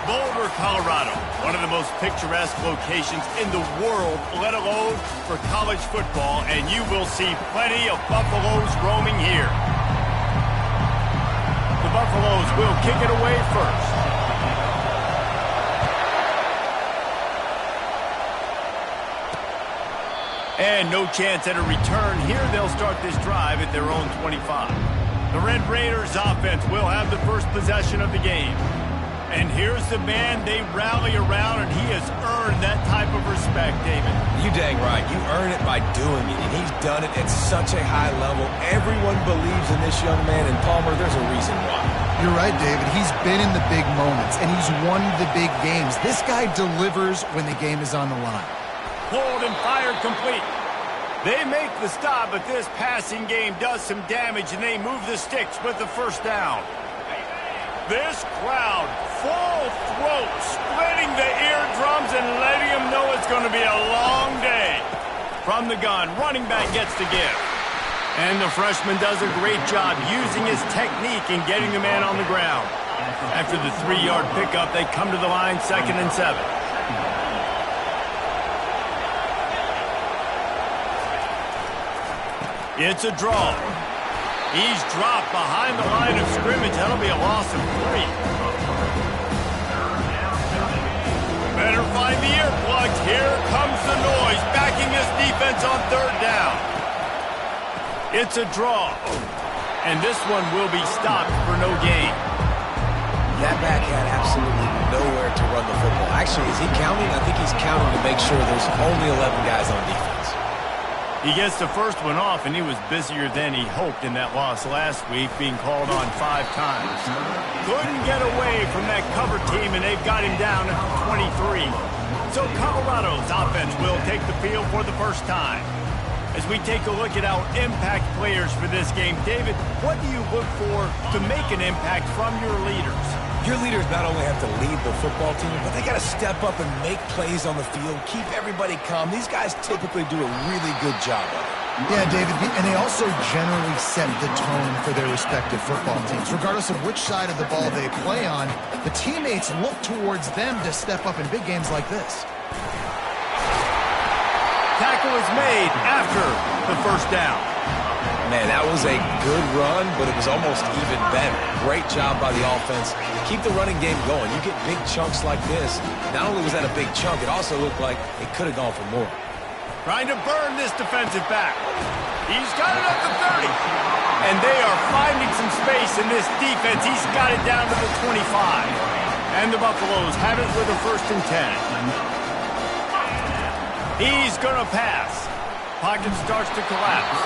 Boulder, Colorado, one of the most picturesque locations in the world, let alone for college football, and you will see plenty of Buffaloes roaming here. The Buffaloes will kick it away first. And no chance at a return here. They'll start this drive at their own 25. The Red Raiders offense will have the first possession of the game. And here's the man they rally around, and he has earned that type of respect, David. You dang right. You earn it by doing it, and he's done it at such a high level. Everyone believes in this young man, and Palmer, there's a reason why. You're right, David. He's been in the big moments, and he's won the big games. This guy delivers when the game is on the line. Pulled and fired complete. They make the stop, but this passing game does some damage, and they move the sticks with the first down. This crowd, full throat, splitting the eardrums and letting them know it's going to be a long day. From the gun, running back gets the give. And the freshman does a great job using his technique and getting the man on the ground. After the 3-yard pickup, they come to the line, 2nd and 7. It's a draw. He's dropped behind the line of scrimmage. That'll be a loss of 3. Better find the earplugs. Here comes the noise, backing this defense on 3rd down. It's a draw. And this one will be stopped for no gain. That back had absolutely nowhere to run the football. Actually, is he counting? I think he's counting to make sure there's only 11 guys on defense. He gets the first one off, and he was busier than he hoped in that loss last week, being called on 5 times. Couldn't get away from that cover team, and they've got him down at 23. So Colorado's offense will take the field for the first time. As we take a look at our impact players for this game, David, what do you look for to make an impact from your leaders? Your leaders not only have to lead the football team, but they got to step up and make plays on the field, keep everybody calm. These guys typically do a really good job of it. Yeah, David, and they also generally set the tone for their respective football teams. Regardless of which side of the ball they play on, the teammates look towards them to step up in big games like this. Tackle is made after the first down. Man, that was a good run, but it was almost even better. Great job by the offense. Keep the running game going. You get big chunks like this. Not only was that a big chunk, it also looked like it could have gone for more. Trying to burn this defensive back. He's got it up to 30. And they are finding some space in this defense. He's got it down to the 25. And the Buffaloes have it with a 1st and 10. He's going to pass. Pocket starts to collapse.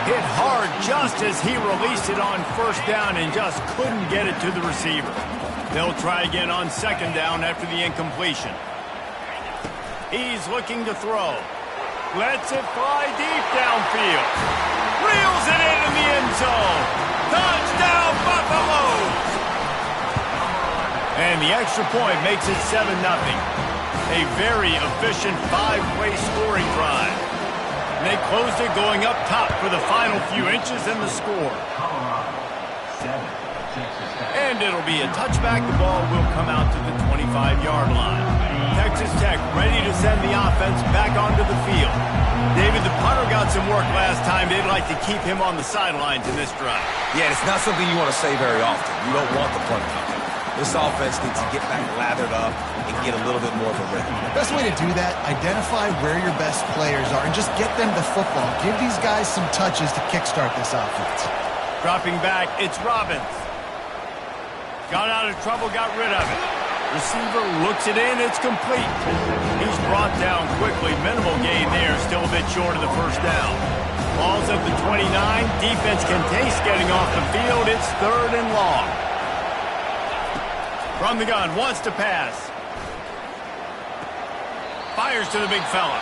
Hit hard just as he released it on 1st down and just couldn't get it to the receiver. They'll try again on 2nd down after the incompletion. He's looking to throw. Lets it fly deep downfield. Reels it in the end zone. Touchdown, Buffaloes! And the extra point makes it 7-0. A very efficient 5-play scoring drive. And they closed it going up top for the final few inches in the score. And it'll be a touchback. The ball will come out to the 25-yard line. Texas Tech ready to send the offense back onto the field. David, the punter got some work last time. They'd like to keep him on the sidelines in this drive. Yeah, it's not something you want to say very often. You don't want the punter. This offense needs to get back lathered up and get a little bit more of a rhythm. Best way to do that, identify where your best players are and just get them the football. Give these guys some touches to kickstart this offense. Dropping back, it's Robbins. Got out of trouble, got rid of it. Receiver looks it in, it's complete. He's brought down quickly. Minimal gain there, still a bit short of the 1st down. Ball's at the 29. Defense can taste getting off the field. It's 3rd and long. From the gun, wants to pass. Fires to the big fella.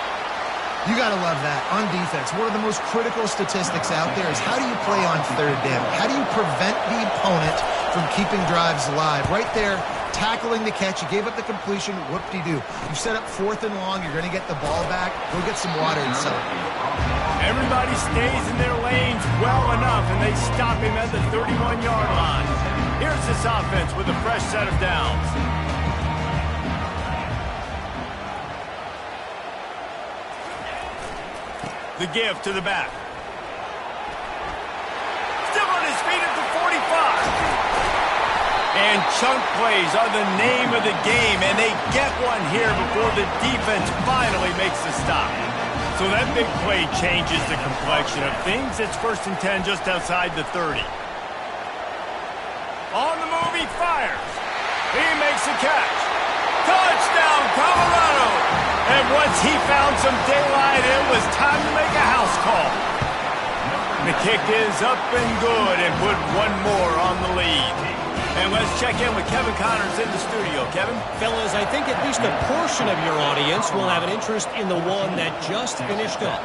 You got to love that. On defense, one of the most critical statistics out there is how do you play on 3rd down? How do you prevent the opponent from keeping drives alive? Right there, tackling the catch. You gave up the completion. Whoop-de-doo. You set up 4th and long. You're going to get the ball back. Go get some water inside. Everybody stays in their lanes well enough, and they stop him at the 31-yard line. Here's this offense with a fresh set of downs. The give to the back. Still on his feet at the 45. And chunk plays are the name of the game, and they get one here before the defense finally makes the stop. So that big play changes the complexion of things. It's 1st and 10 just outside the 30. On the move, he fires. He makes a catch. Touchdown, Colorado! And once he found some daylight, it was time to make a house call. The kick is up and good and put one more on the lead. And let's check in with Kevin Connors in the studio. Kevin? Fellas, I think at least a portion of your audience will have an interest in the one that just finished up.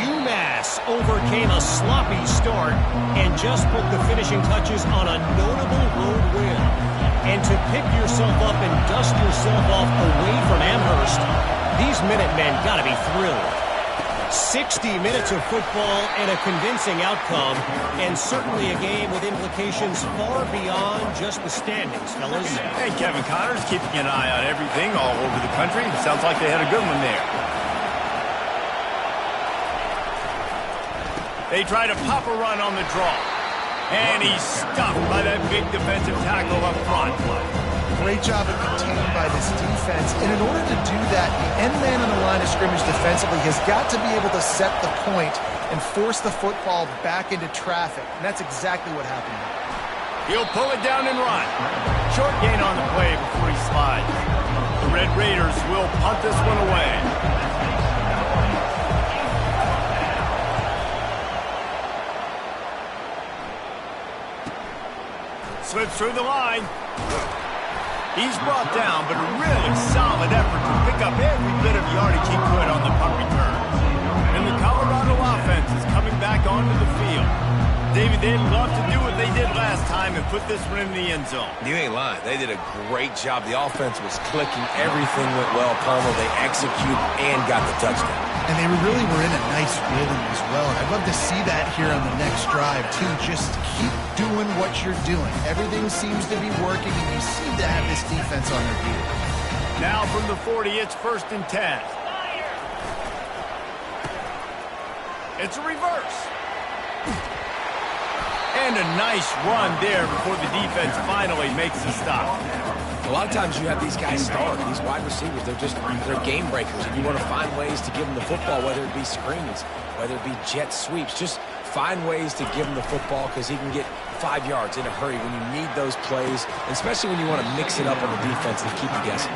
UMass overcame a sloppy start and just put the finishing touches on a notable road win. And to pick yourself up and dust yourself off away from Amherst, these Minutemen got to be thrilled. 60 minutes of football and a convincing outcome, and certainly a game with implications far beyond just the standings, fellas. Hey, Kevin Connors keeping an eye on everything all over the country. Sounds like they had a good one there. They try to pop a run on the draw. And he's stuffed by that big defensive tackle up front. Great job of containing by this defense. And in order to do that, the end man on the line of scrimmage defensively has got to be able to set the point and force the football back into traffic. And that's exactly what happened. He'll pull it down and run. Short gain on the play before he slides. The Red Raiders will punt this one away. Slips through the line. He's brought down, but a really solid effort to pick up every bit of yardage he could on the punt return. And the Colorado offense is coming back onto the field. David, they'd love to do what they did last time and put this one in the end zone. You ain't lying. They did a great job. The offense was clicking. Everything went well. Palmer, they executed and got the touchdown. And they really were in a nice rhythm as well. And I'd love to see that here on the next drive, too. Just keep doing what you're doing. Everything seems to be working, and you seem to have this defense on their feet. Now from the 40, it's 1st and 10. It's a reverse. And a nice run there before the defense finally makes the stop. A lot of times you have these guys start, these wide receivers, they're game breakers, and you want to find ways to give them the football, whether it be screens, whether it be jet sweeps. Just find ways to give him the football because he can get 5 yards in a hurry when you need those plays, especially when you want to mix it up on the defense and keep you guessing.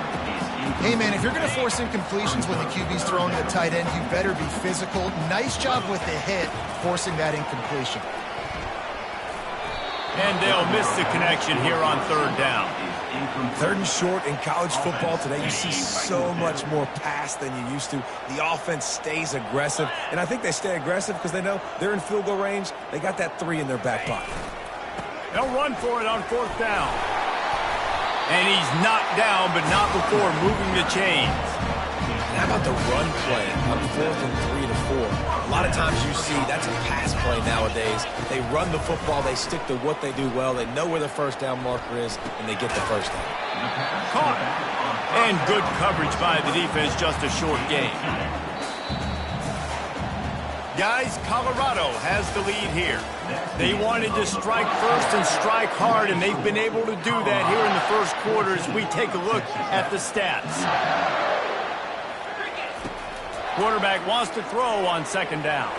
Hey, man, if you're going to force incompletions when the QB's throwing the tight end, you better be physical. Nice job with the hit, forcing that incompletion. And they'll miss the connection here on 3rd down. 3rd and short in college football today, you see so much more pass than you used to. The offense stays aggressive, and I think they stay aggressive because they know they're in field goal range. They got that 3 in their back pocket. They'll run for it on 4th down. And he's knocked down, but not before moving the chains. And how about the run play on 4th and 3 to 4? A lot of times you see that's a pass play nowadays. They run the football, they stick to what they do well, they know where the 1st down marker is, and they get the 1st down. Caught. And good coverage by the defense, just a short gain. Guys, Colorado has the lead here. They wanted to strike first and strike hard, and they've been able to do that here in the 1st quarter as we take a look at the stats. Quarterback wants to throw on 2nd down.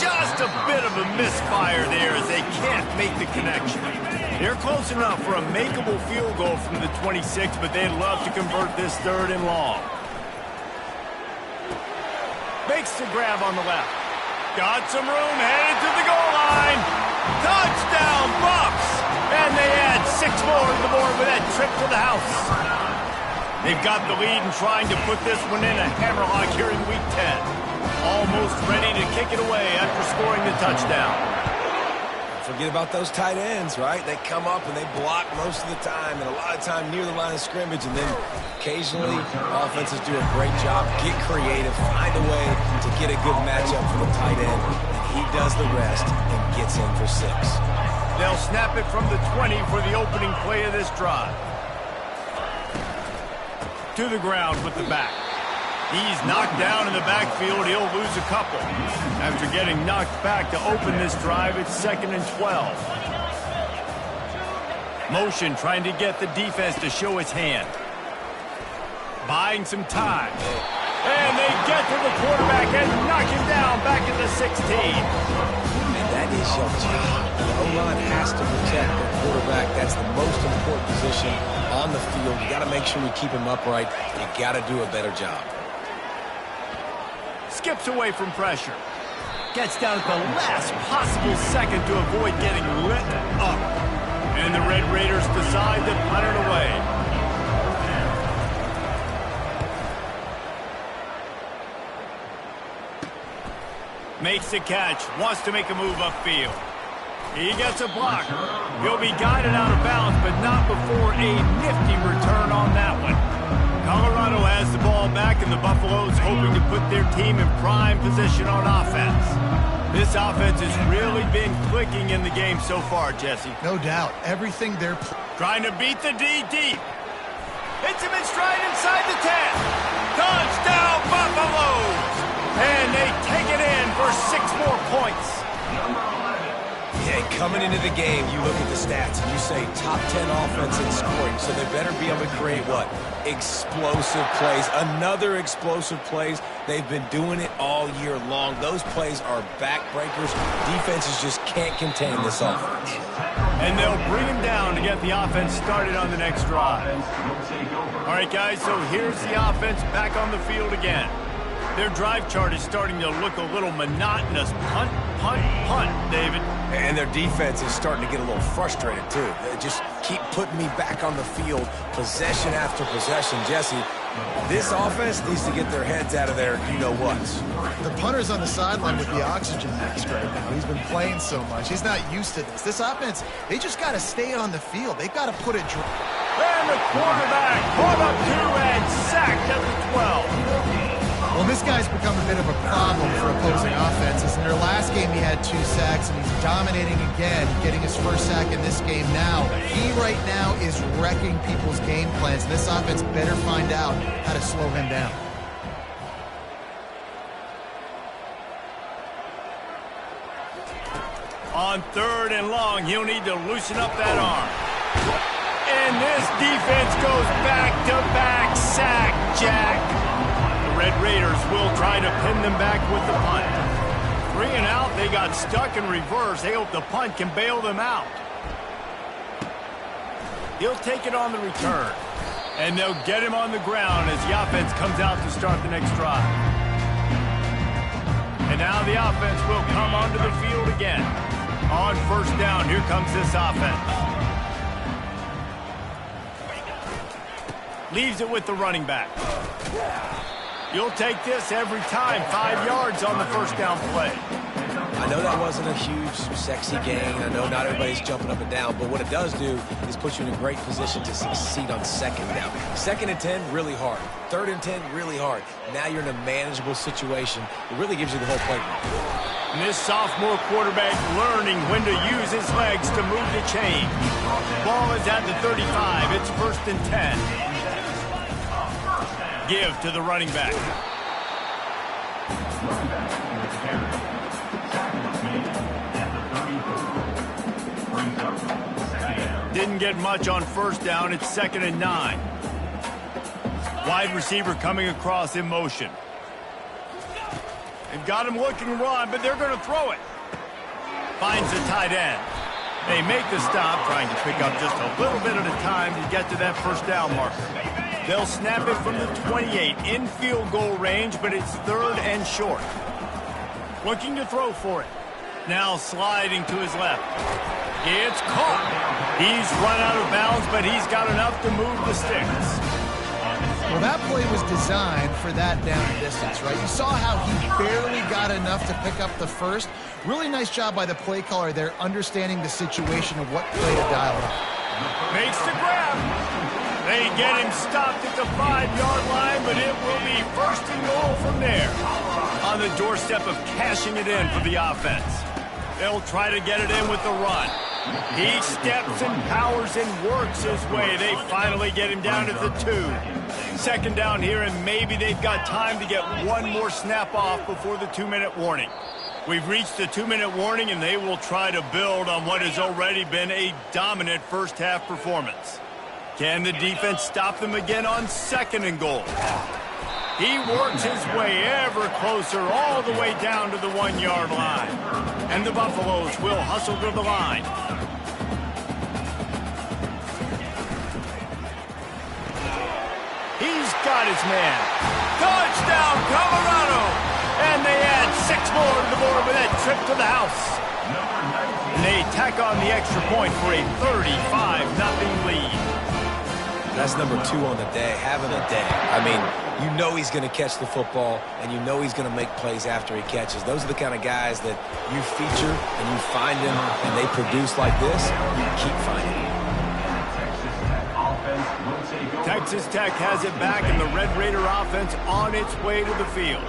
Just a bit of a misfire there as they can't make the connection. They're close enough for a makeable field goal from the 26, but they'd love to convert this 3rd and long. Makes the grab on the left. Got some room, headed to the goal line. Touchdown, Bucks! And they add 6 more to the board with that trip to the house. They've got the lead and trying to put this one in a hammerlock here in Week 10. Almost ready to kick it away after scoring the touchdown. Don't forget about those tight ends, right? They come up and they block most of the time, and a lot of time near the line of scrimmage, and then occasionally offenses do a great job, get creative, find a way to get a good matchup for the tight end, and he does the rest and gets in for 6. They'll snap it from the 20 for the opening play of this drive. To the ground with the back. He's knocked down in the backfield. He'll lose a couple. After getting knocked back to open this drive, it's 2nd and 12. Motion trying to get the defense to show its hand. Buying some time. And they get to the quarterback and knock him down back at the 16. And that is your job. The O-line has to protect the quarterback. That's the most important position on the field. You got to make sure you keep him upright. You got to do a better job. Skips away from pressure. Gets down at the last possible second to avoid getting lit up. And the Red Raiders decide to punt it away. Makes the catch. Wants to make a move upfield. He gets a block. He'll be guided out of bounds, but not before a nifty return on that one. Colorado has the ball back, and the Buffaloes hoping to put their team in prime position on offense. This offense has really been clicking in the game so far, Jesse. No doubt. Everything they're trying to beat the D deep. Hits him in stride inside the 10. Touchdown, Buffaloes! And they take it in for 6 more points. Yeah, coming into the game, you look at the stats and you say top 10 offense in scoring, so they better be able to create what? Explosive plays. Another explosive plays. They've been doing it all year long. Those plays are backbreakers. Defenses just can't contain this offense. And they'll bring him down to get the offense started on the next drive. All right, guys, so here's the offense back on the field again. Their drive chart is starting to look a little monotonous. Punt, punt, punt, David. And their defense is starting to get a little frustrated, too. They just keep putting me back on the field, possession after possession. Jesse, this offense needs to get their heads out of their you-know-whats. The punter's on the sideline with the oxygen mask right now. He's been playing so much. He's not used to this. This offense, they just got to stay on the field. They've got to put it... And the quarterback caught up to and sacked at the 12. Well, this guy's become a bit of a problem for opposing offenses. In their last game, he had 2 sacks, and he's dominating again, getting his first sack in this game now. He right now is wrecking people's game plans, and this offense better find out how to slow him down. On 3rd and long, he'll need to loosen up that arm. And this defense goes back-to-back sack, Jack. Red Raiders will try to pin them back with the punt. 3 and out, they got stuck in reverse. They hope the punt can bail them out. He'll take it on the return. And they'll get him on the ground as the offense comes out to start the next drive. And now the offense will come onto the field again. On 1st down, here comes this offense. Leaves it with the running back. You'll take this every time. 5 yards on the 1st down play. I know that wasn't a huge, sexy gain. I know not everybody's jumping up and down, but what it does do is put you in a great position to succeed on 2nd down. 2nd and 10, really hard. 3rd and 10, really hard. Now you're in a manageable situation. It really gives you the whole playbook. And this sophomore quarterback learning when to use his legs to move the chain. Ball is at the 35. It's 1st and 10. Give to the running back. Didn't get much on 1st down. It's 2nd and 9. Wide receiver coming across in motion. They've got him looking to run, but they're going to throw it. Finds the tight end. They make the stop, trying to pick up just a little bit at a time to get to that 1st down marker. They'll snap it from the 28 in field goal range, but it's 3rd and short. Looking to throw for it. Now sliding to his left. It's caught. He's run out of bounds, but he's got enough to move the sticks. Well, that play was designed for that down and distance, right? You saw how he barely got enough to pick up the first. Really nice job by the play caller there, understanding the situation of what play to dial up. Makes the grab. They get him stopped at the 5-yard line, but it will be 1st and goal from there. On the doorstep of cashing it in for the offense. They'll try to get it in with the run. He steps and powers and works his way. They finally get him down to the 2. Second down here, and maybe they've got time to get one more snap off before the 2-minute warning. We've reached the 2-minute warning, and they will try to build on what has already been a dominant first-half performance. Can the defense stop them again on 2nd and goal? He works his way ever closer all the way down to the 1-yard line. And the Buffaloes will hustle to the line. He's got his man. Touchdown, Colorado! And they add 6 more to the board with that trip to the house. And they tack on the extra point for a 35-0 lead. That's number 2 on the day, having a day. I mean, you know he's going to catch the football, and you know he's going to make plays after he catches. Those are the kind of guys that you feature, and you find them, and they produce like this, you keep finding them. Texas Tech has it back, and the Red Raider offense on its way to the field.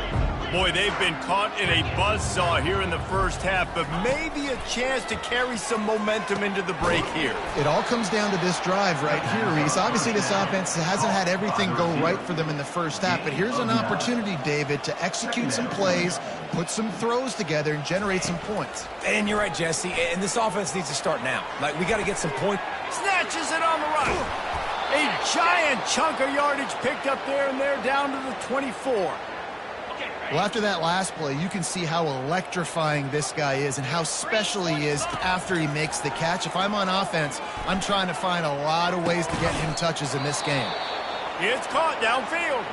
Boy, they've been caught in a buzzsaw here in the first half, but maybe a chance to carry some momentum into the break here. It all comes down to this drive right here, Reese. Obviously, this offense hasn't had everything go right for them in the first half, but here's an opportunity, David, to execute some plays, put some throws together, and generate some points. And you're right, Jesse, and this offense needs to start now. Like, we got to get some points. Snatches it on the run. A giant chunk of yardage picked up there, and they're down to the 24. Well, after that last play, you can see how electrifying this guy is and how special he is after he makes the catch. If I'm on offense, I'm trying to find a lot of ways to get him touches in this game. It's caught downfield.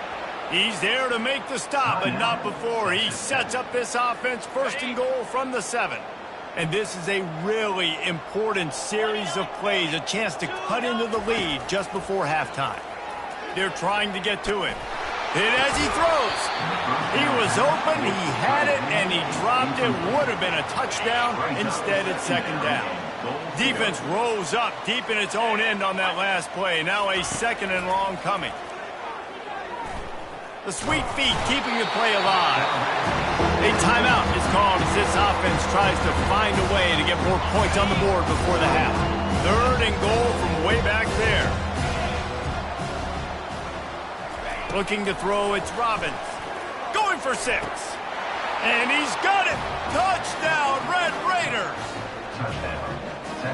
He's there to make the stop, but not before he sets up this offense 1st and goal from the 7. And this is a really important series of plays, a chance to cut into the lead just before halftime. They're trying to get to it. Hit as he throws. He was open, he had it, and he dropped it. Would have been a touchdown. Instead, it's 2nd down. Defense rose up deep in its own end on that last play. Now a 2nd and long coming. The sweet feet keeping the play alive. A timeout is called as this offense tries to find a way to get more points on the board before the half. 3rd and goal from way back there. Looking to throw, it's Robbins. Going for 6. And he's got it. Touchdown, Red Raiders.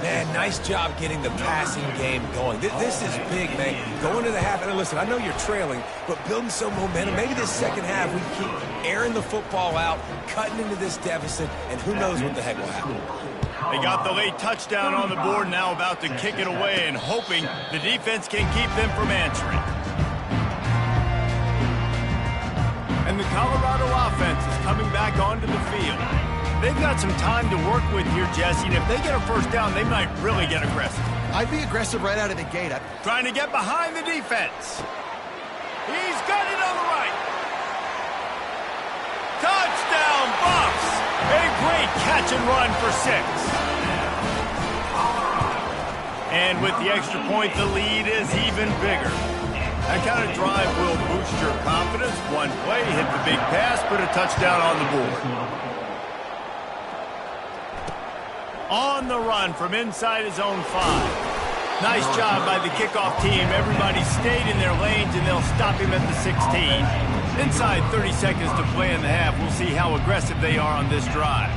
Man, nice job getting the passing game going. This is big, man. Going to the half, and listen, I know you're trailing, but building some momentum. Maybe this second half we keep airing the football out, cutting into this deficit, and who knows what the heck will happen. They got the late touchdown on the board, now about to kick it away and hoping the defense can keep them from answering. And the Colorado offense is coming back onto the field. They've got some time to work with here, Jesse, and if they get a 1st down, they might really get aggressive. I'd be aggressive right out of the gate. Trying to get behind the defense. He's got it on the right. Touchdown, Buffs! A great catch and run for 6. And with the extra point, the lead is even bigger. That kind of drive will boost your confidence. One play, hit the big pass, put a touchdown on the board. On the run from inside his own 5. Nice job by the kickoff team. Everybody stayed in their lanes, and they'll stop him at the 16. Inside 30 seconds to play in the half. We'll see how aggressive they are on this drive.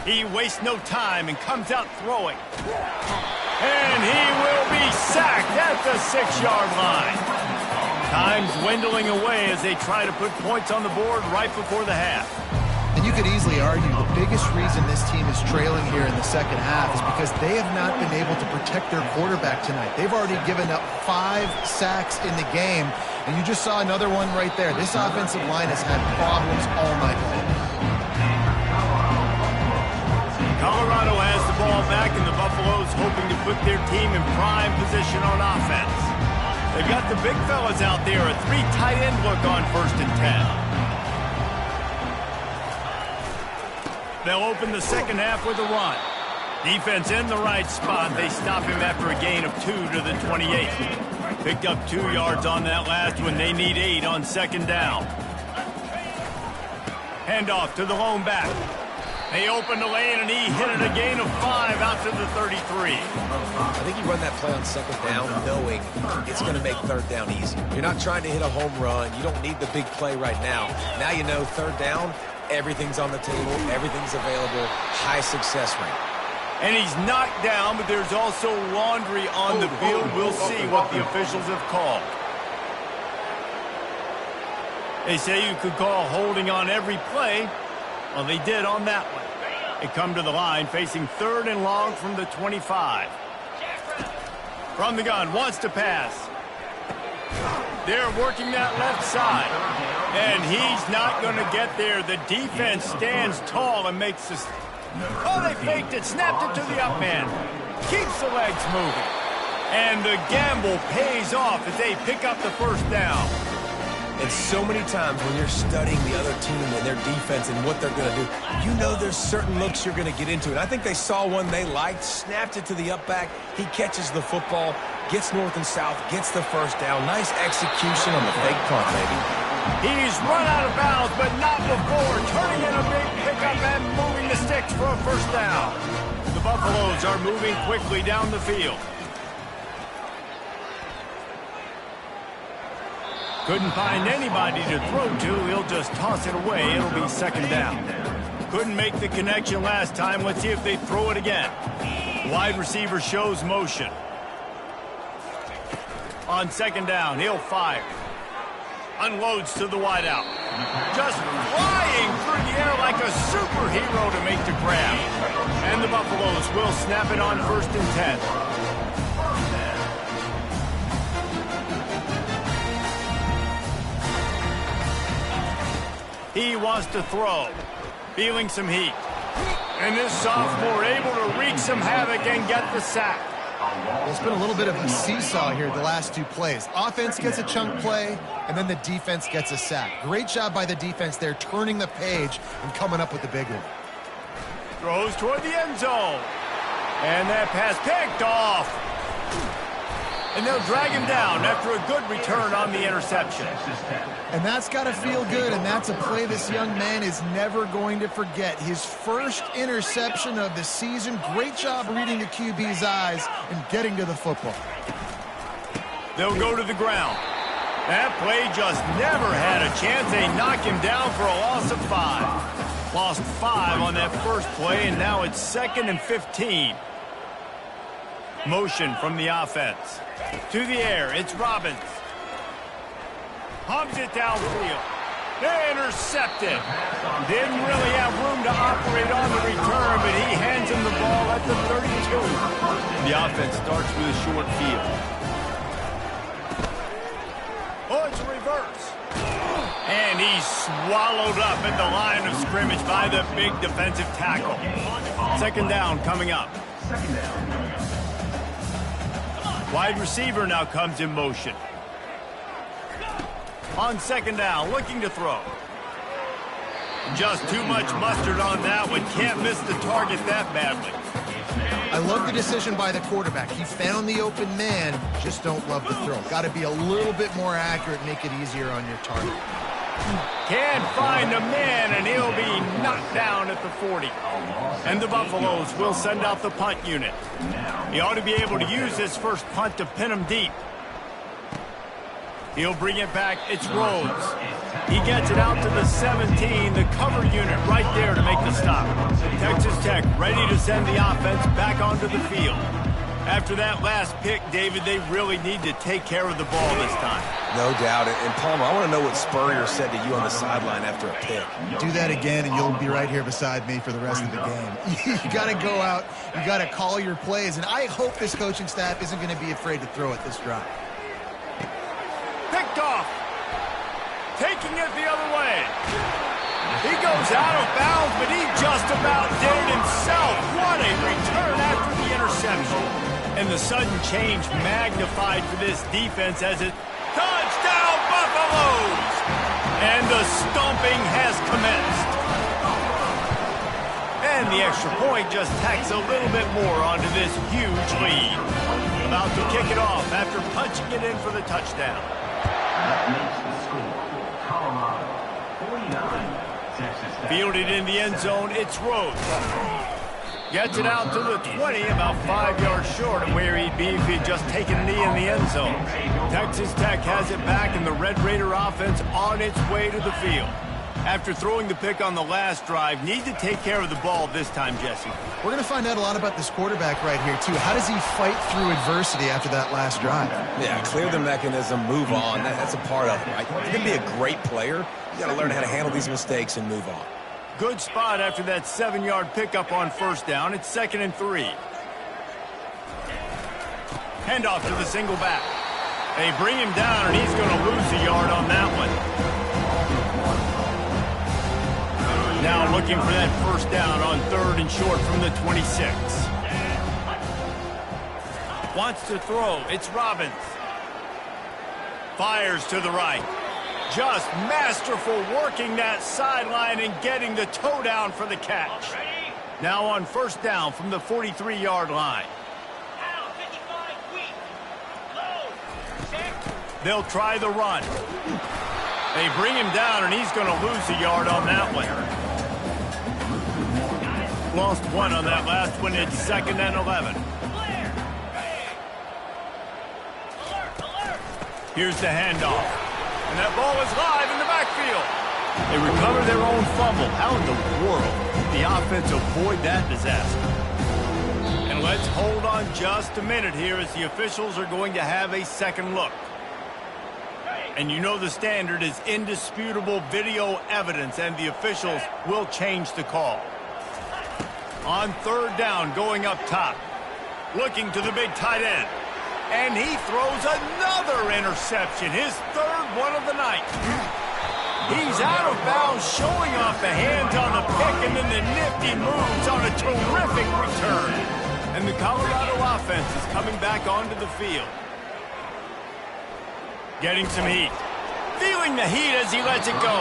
He wastes no time and comes out throwing. And he will be sacked at the 6-yard line. Time's dwindling away as they try to put points on the board right before the half. And you could easily argue the biggest reason this team is trailing here in the second half is because they have not been able to protect their quarterback tonight. They've already given up 5 sacks in the game, and you just saw another one right there. This offensive line has had problems all night long. Colorado has the ball back, and the Buffaloes hoping to put their team in prime position on offense. They've got the big fellas out there, a 3 tight end look on 1st and 10. They'll open the second half with a run. Defense in the right spot. They stop him after a gain of 2 to the 28. Picked up 2 yards on that last one. They need 8 on 2nd down. Handoff to the lone back. They opened the lane, and he hit it a gain of 5 out to the 33. I think you run that play on second down knowing it's going to make third down easy. You're not trying to hit a home run. You don't need the big play right now. Now you know third down, everything's on the table, everything's available, high success rate. And he's knocked down, but there's also laundry on the field. We'll see what the officials have called. They say you could call holding on every play. Well, they did on that one. They come to the line facing 3rd and long from the 25. From the gun, wants to pass. They're working that left side. And he's not going to get there. The defense stands tall and makes this. Oh, they faked it, snapped it to the up man. Keeps the legs moving. And the gamble pays off as they pick up the first down. And so many times when you're studying the other team and their defense and what they're going to do, you know there's certain looks you're going to get into. And I think they saw one they liked, snapped it to the up back. He catches the football, gets north and south, gets the first down. Nice execution on the fake punt, baby. He's run out of bounds, but not before turning in a big pickup and moving the sticks for a first down. The Buffaloes are moving quickly down the field. Couldn't find anybody to throw to. He'll just toss it away. It'll be second down. Couldn't make the connection last time. Let's see if they throw it again. Wide receiver shows motion. On second down, he'll fire. Unloads to the wideout. Just flying through the air like a superhero to make the grab. And the Buffaloes will snap it on 1st and 10. He wants to throw. Feeling some heat. And this sophomore able to wreak some havoc and get the sack. Well, it's been a little bit of a seesaw here the last 2 plays. Offense gets a chunk play, and then the defense gets a sack. Great job by the defense there, turning the page and coming up with the big one. Throws toward the end zone. And that pass picked off. And they'll drag him down after a good return on the interception. And that's got to feel good, and that's a play this young man is never going to forget. His first interception of the season. Great job reading the QB's eyes and getting to the football. They'll go to the ground. That play just never had a chance. They knock him down for a loss of 5. Lost 5 on that first play, and now it's 2nd and 15. Motion from the offense. To the air, it's Robbins. Hums it downfield. They intercepted. Didn't really have room to operate on the return, but he hands him the ball at the 32. The offense starts with a short field. Oh, it's a reverse. And he's swallowed up at the line of scrimmage by the big defensive tackle. Second down coming up. Wide receiver now comes in motion. On second down, looking to throw. Just too much mustard on that one. Can't miss the target that badly. I love the decision by the quarterback. He found the open man, just don't love the throw. Got to be a little bit more accurate, make it easier on your target. Can't find a man, and he'll be knocked down at the 40. And the Buffaloes will send out the punt unit. He ought to be able to use this first punt to pin him deep. He'll bring it back. It's Rhodes. He gets it out to the 17. The cover unit right there to make the stop. Texas Tech ready to send the offense back onto the field. After that last pick, David, they really need to take care of the ball this time. No doubt. And Palmer, I want to know what Spurrier said to you on the sideline after a pick. Do that again, and you'll be right here beside me for the rest of the game. You got to go out. You got to call your plays. And I hope this coaching staff isn't going to be afraid to throw it this drive. Picked off. Taking it the other way. He goes out of bounds, but he just about did it himself. What a return after the interception. And the sudden change magnified for this defense as it touchdown Buffaloes. And the stomping has commenced. And the extra point just tacks a little bit more onto this huge lead. About to kick it off after punching it in for the touchdown. That makes the score Colorado 49, Fielded in the end zone, it's Rhodes. Gets it out to the 20, about 5 yards short of where he'd be if he'd just taken a knee in the end zone. Texas Tech has it back, and the Red Raider offense on its way to the field. After throwing the pick on the last drive, need to take care of the ball this time, Jesse. We're going to find out a lot about this quarterback right here, too. How does he fight through adversity after that last drive? Yeah, clear the mechanism, move on. That's a part of it, right? If you're going to be a great player, you got to learn how to handle these mistakes and move on. Good spot after that 7-yard pickup on first down. It's 2nd and 3. Handoff to the single back. They bring him down, and he's going to lose a yard on that one. Now looking for that first down on 3rd and short from the 26. Wants to throw. It's Robbins. Fires to the right. Just masterful working that sideline and getting the toe down for the catch. Now on first down from the 43-yard line. They'll try the run. They bring him down, and he's going to lose a yard on that one. Lost one on that last one. It's 2nd and 11. Here's the handoff. And that ball is live in the backfield. They recover their own fumble. How in the world did the offense avoid that disaster? And let's hold on just a minute here as the officials are going to have a second look. And you know the standard is indisputable video evidence, and the officials will change the call. On 3rd down, going up top. Looking to the big tight end. And he throws another interception, his 3rd one of the night. He's out of bounds, showing off the hands on the pick, and then the nifty moves on a terrific return. And the Colorado offense is coming back onto the field. Getting some heat. Feeling the heat as he lets it go.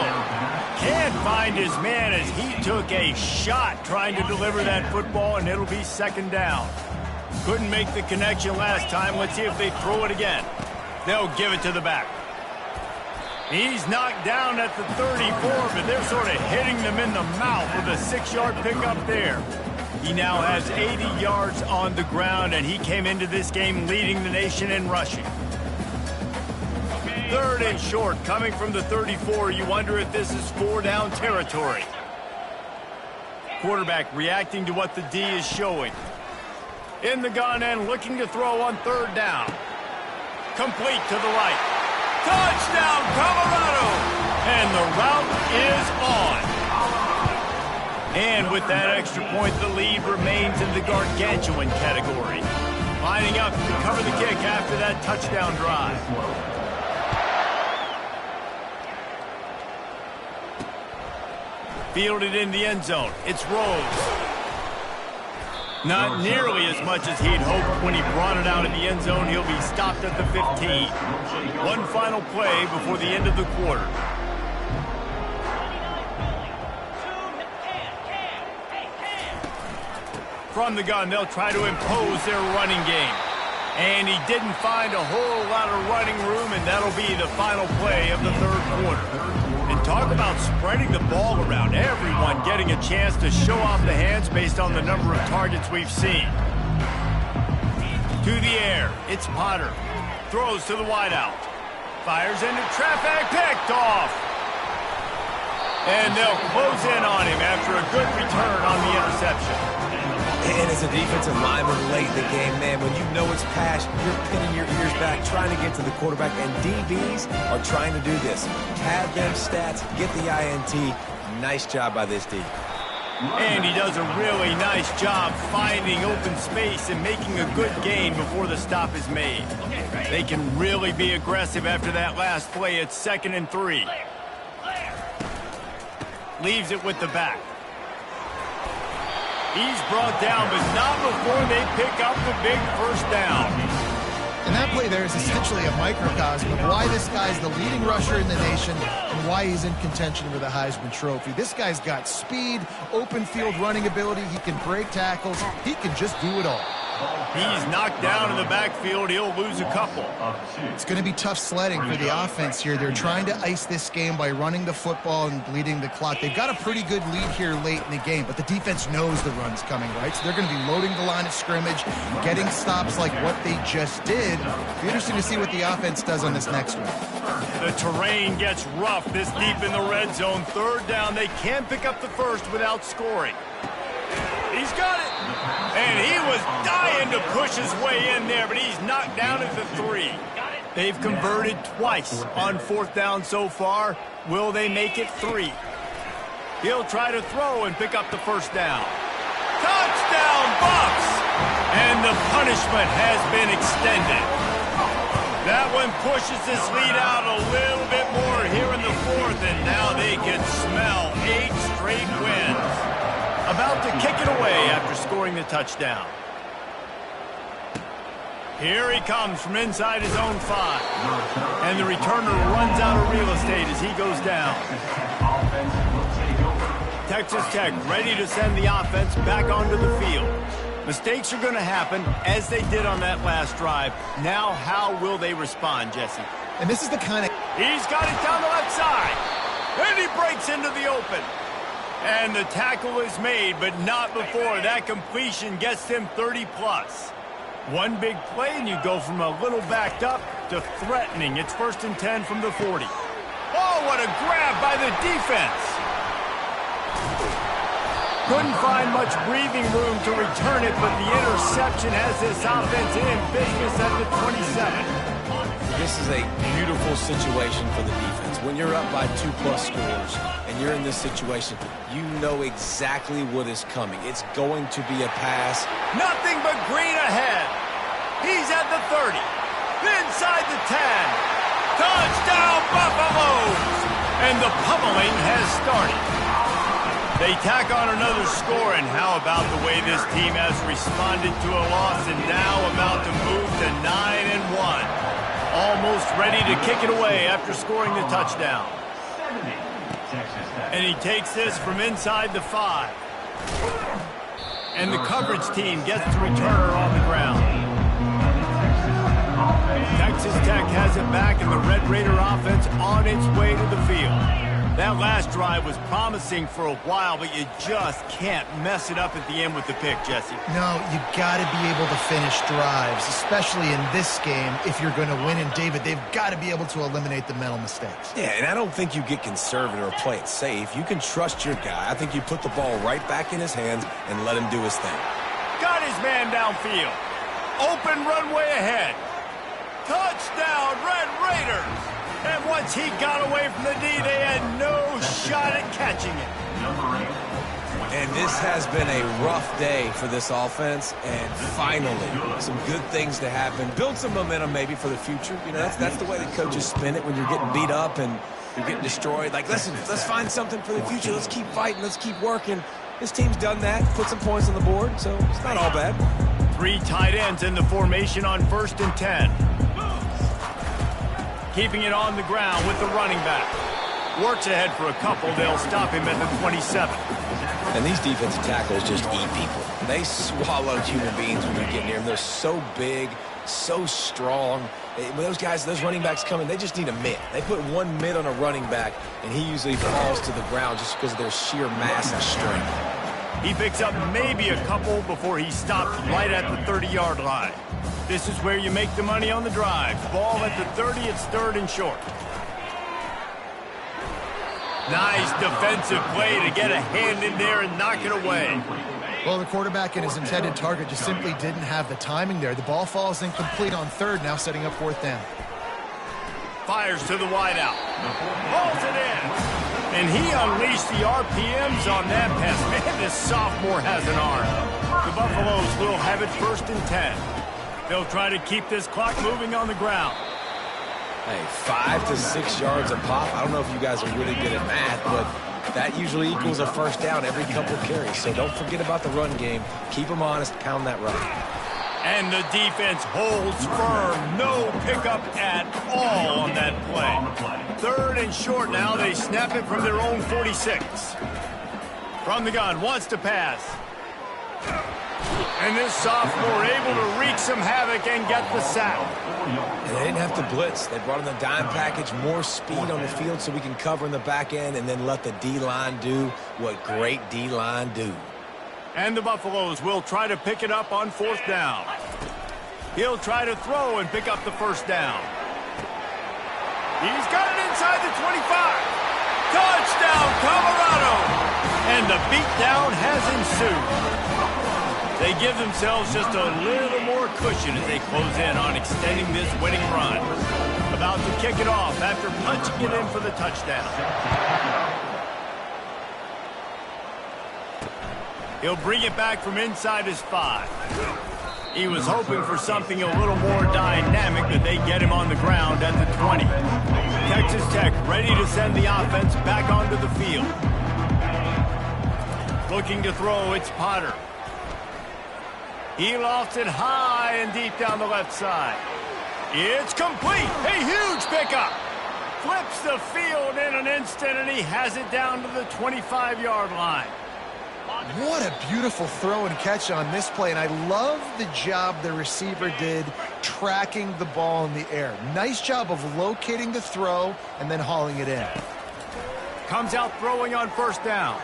Can't find his man as he took a shot trying to deliver that football, and it'll be 2nd down. Couldn't make the connection last time. Let's see if they throw it again. They'll give it to the back. He's knocked down at the 34, but they're sort of hitting them in the mouth with a 6-yard pickup there. He now has 80 yards on the ground, and he came into this game leading the nation in rushing. 3rd and short, coming from the 34. You wonder if this is 4-down territory. Quarterback reacting to what the D is showing. In the gun and looking to throw on 3rd down. Complete to the right. Touchdown, Colorado! And the route is on. And with that extra point, the lead remains in the gargantuan category. Lining up to cover the kick after that touchdown drive. Fielded in the end zone. It's Rhodes. Not nearly as much as he'd hoped when he brought it out in the end zone. He'll be stopped at the 15. One final play before the end of the quarter. From the gun, they'll try to impose their running game. And he didn't find a whole lot of running room, and that'll be the final play of the 3rd quarter. And talk about spreading the ball around. Everyone getting a chance to show off the hands based on the number of targets we've seen. To the air, it's Potter. Throws to the wideout. Fires into traffic, picked off. And they'll close in on him after a good return on the interception. And as a defensive lineman late in the game, man, when you know it's pass, you're pinning your ears back, trying to get to the quarterback, and DBs are trying to do this. Have them stats, get the INT. Nice job by this D. And he does a really nice job finding open space and making a good gain before the stop is made. They can really be aggressive after that last play. It's 2nd and 3. Leaves it with the back. He's brought down, but not before they pick up the big first down. And that play there is essentially a microcosm of why this guy's the leading rusher in the nation and why he's in contention for the Heisman Trophy. This guy's got speed, open field running ability. He can break tackles. He can just do it all. He's knocked down in the backfield. He'll lose a couple. It's going to be tough sledding for the offense here. They're trying to ice this game by running the football and bleeding the clock. They've got a pretty good lead here late in the game, but the defense knows the run's coming, right? So they're going to be loading the line of scrimmage, getting stops like what they just did. It'll be interesting to see what the offense does on this next one. The terrain gets rough this deep in the red zone. Third down, they can pick up the first without scoring. He's got it. And he was dying to push his way in there, but he's knocked down at the 3. They've converted twice on fourth down so far. Will they make it 3? He'll try to throw and pick up the first down. Touchdown, Bucks! And the punishment has been extended. That one pushes this lead out a little bit more here in the fourth, and now they can smell 8 straight wins. About to kick it away after scoring the touchdown. Here he comes from inside his own 5. And the returner runs out of real estate as he goes down. Texas Tech ready to send the offense back onto the field. Mistakes are going to happen, as they did on that last drive. Now, how will they respond, Jesse? And this is the kind of... He's got it down the left side. And he breaks into the open. And the tackle is made, but not before. That completion gets them 30-plus. One big play, and you go from a little backed up to threatening. It's 1st and 10 from the 40. Oh, what a grab by the defense. Couldn't find much breathing room to return it, but the interception has this offense in business at the 27. This is a beautiful situation for the defense. When you're up by 2+ scores and you're in this situation, you know exactly what is coming. It's going to be a pass. Nothing but green ahead. He's at the 30. Inside the 10. Touchdown, Buffaloes! And the pummeling has started. They tack on another score, and how about the way this team has responded to a loss and now about to move to 9-1. Almost ready to kick it away after scoring the touchdown. And he takes this from inside the 5. And the coverage team gets the returner on the ground. Texas Tech has it back, and the Red Raider offense on its way to the field. That last drive was promising for a while, but you just can't mess it up at the end with the pick, Jesse. No, you got to be able to finish drives, especially in this game if you're going to win. And, David, they've got to be able to eliminate the mental mistakes. Yeah, and I don't think you get conservative or play it safe. You can trust your guy. I think you put the ball right back in his hands and let him do his thing. Got his man downfield. Open runway ahead. Touchdown, Red Raiders! And once he got away from the D, they had no shot at catching it. And this has been a rough day for this offense, and finally, some good things to happen. Build some momentum maybe for the future. You know, that's the way the coaches spin it when you're getting beat up and you're getting destroyed. Like, listen, let's find something for the future. Let's keep fighting. Let's keep working. This team's done that, put some points on the board, so it's not all bad. 3 tight ends in the formation on 1st and 10. Keeping it on the ground with the running back. Works ahead for a couple. They'll stop him at the 27. And these defensive tackles just eat people. They swallow human beings when they get near them. They're so big, so strong. When those guys, those running backs come in, they just need a mid. They put one mid on a running back, and he usually falls to the ground just because of their sheer mass and strength. He picks up maybe a couple before he stops right at the 30-yard line. This is where you make the money on the drive. Ball at the 30, it's 3rd and short. Nice defensive play to get a hand in there and knock it away. Well, the quarterback and his intended target just simply didn't have the timing there. The ball falls incomplete on 3rd, now setting up 4th down. Fires to the wideout. Hauls it in. And he unleashed the RPMs on that pass. Man, this sophomore has an arm. The Buffaloes will have it 1st and 10. They'll try to keep this clock moving on the ground. Hey, 5 to 6 yards a pop. I don't know if you guys are really good at math, but that usually equals a 1st down every couple carries. So don't forget about the run game. Keep them honest. Pound that run. And the defense holds firm. No pickup at all on that play. 3rd and short now. They snap it from their own 46. From the gun. Wants to pass. And this sophomore able to wreak some havoc and get the sack. And they didn't have to blitz. They brought in the dime package, more speed on the field so we can cover in the back end and then let the D-line do what great D-line do. And the Buffaloes will try to pick it up on 4th down. He'll try to throw and pick up the first down. He's got it inside the 25. Touchdown, Colorado! And the beatdown has ensued. They give themselves just a little more cushion as they close in on extending this winning run. About to kick it off after punching it in for the touchdown. He'll bring it back from inside his 5. He was hoping for something a little more dynamic, but they get him on the ground at the 20. Texas Tech ready to send the offense back onto the field. Looking to throw, it's Potter. He lofts it high and deep down the left side. It's complete. A huge pickup. Flips the field in an instant, and he has it down to the 25-yard line. What a beautiful throw and catch on this play, and I love the job the receiver did tracking the ball in the air. Nice job of locating the throw and then hauling it in. Comes out throwing on 1st down.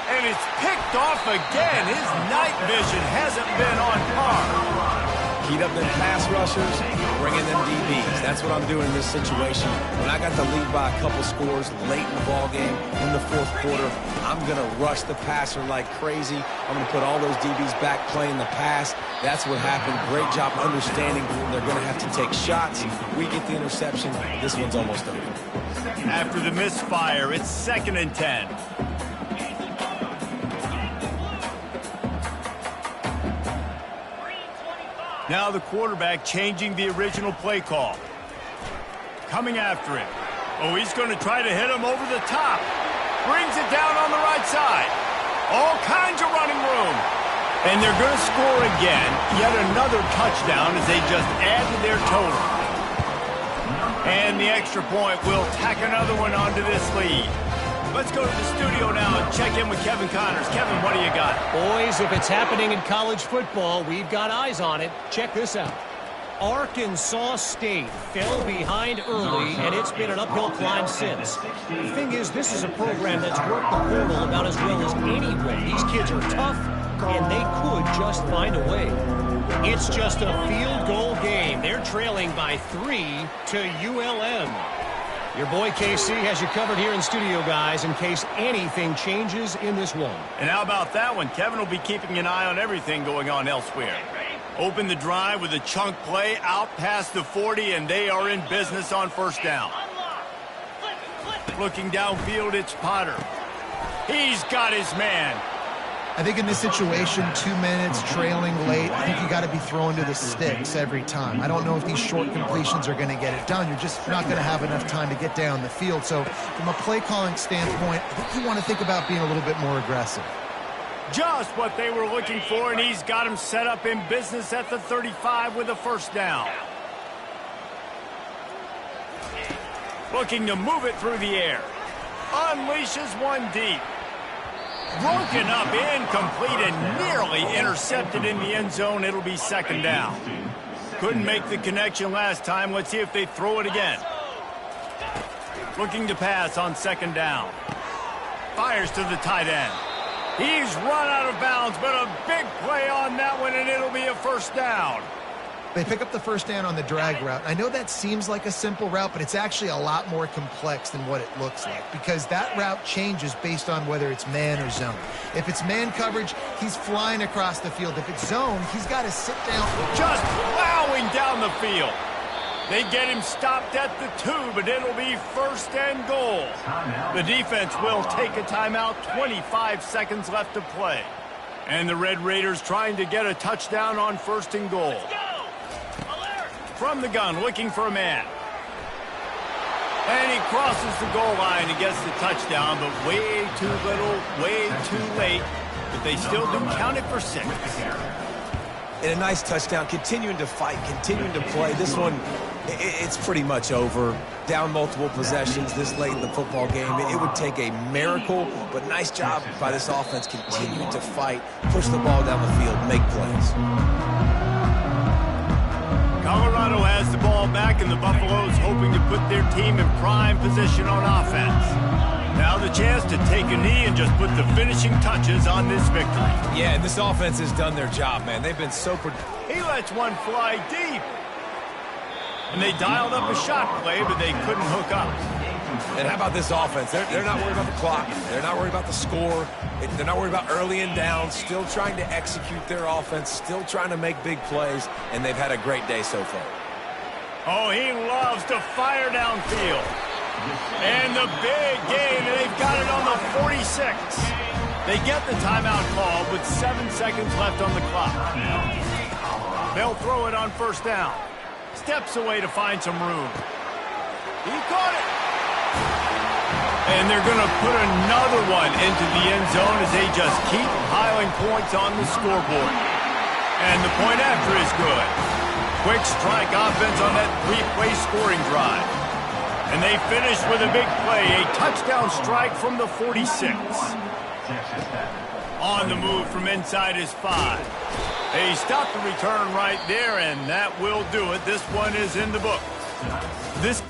And it's picked off again. His night vision hasn't been on par. Heat up them pass rushers, bring in them DBs. That's what I'm doing in this situation. When I got the lead by a couple scores late in the ball game, in the 4th quarter, I'm going to rush the passer like crazy. I'm going to put all those DBs back playing the pass. That's what happened. Great job understanding they're going to have to take shots. We get the interception. This one's almost over. After the misfire, it's 2nd and 10. Now the quarterback changing the original play call. Coming after him. Oh, he's going to try to hit him over the top. Brings it down on the right side. All kinds of running room. And they're going to score again. Yet another touchdown as they just add to their total. And the extra point will tack another one onto this lead. Let's go to the studio now and check in with Kevin Connors. Kevin, what do you got? Boys, if it's happening in college football, we've got eyes on it. Check this out. Arkansas State fell behind early, and it's been an uphill climb since. The thing is, this is a program that's worked the portal about as well as anyone. These kids are tough, and they could just find a way. It's just a field goal game. They're trailing by 3 to ULM. Your boy KC has you covered here in studio, guys, in case anything changes in this one. And how about that one? Kevin will be keeping an eye on everything going on elsewhere. Open the drive with a chunk play out past the 40, and they are in business on 1st down. Looking downfield, it's Potter. He's got his man. I think in this situation, 2 minutes, trailing late, I think you got to be throwing to the sticks every time. I don't know if these short completions are going to get it done. You're just not going to have enough time to get down the field. So from a play calling standpoint, I think you want to think about being a little bit more aggressive. Just what they were looking for, and he's got him set up in business at the 35 with a 1st down. Looking to move it through the air. Unleashes one deep. Broken up, incomplete, and nearly intercepted in the end zone. It'll be 2nd down. Couldn't make the connection last time. Let's see if they throw it again. Looking to pass on 2nd down. Fires to the tight end. He's run out of bounds, but a big play on that one, and it'll be a 1st down. They pick up the 1st down on the drag route. I know that seems like a simple route, but it's actually a lot more complex than what it looks like because that route changes based on whether it's man or zone. If it's man coverage, he's flying across the field. If it's zone, he's got to sit down. Just plowing down the field. They get him stopped at the 2, but it'll be 1st and goal. The defense will take a timeout, 25 seconds left to play. And the Red Raiders trying to get a touchdown on 1st and goal. From the gun, looking for a man. And he crosses the goal line and gets the touchdown, but way too little, way too late. But they still do count it for 6. And a nice touchdown, continuing to fight, continuing to play. This one, it's pretty much over. Down multiple possessions this late in the football game. It would take a miracle, but nice job by this offense continuing to fight, push the ball down the field, make plays. Colorado has the ball back, and the Buffaloes hoping to put their team in prime position on offense. Now the chance to take a knee and just put the finishing touches on this victory. Yeah, and this offense has done their job, man. They've been so... He lets one fly deep. And they dialed up a shot play, but they couldn't hook up. And how about this offense? They're not worried about the clock. They're not worried about the score. They're not worried about early and down. Still trying to execute their offense. Still trying to make big plays. And they've had a great day so far. Oh, he loves to fire downfield. And the big gain, and they've got it on the 46. They get the timeout call with 7 seconds left on the clock. They'll throw it on first down. Steps away to find some room. He caught it. And they're going to put another one into the end zone as they just keep piling points on the scoreboard. And the point after is good. Quick strike offense on that three-play scoring drive. And they finished with a big play, a touchdown strike from the 46. On the move from inside his 5. They stopped the return right there, and that will do it. This one is in the book. This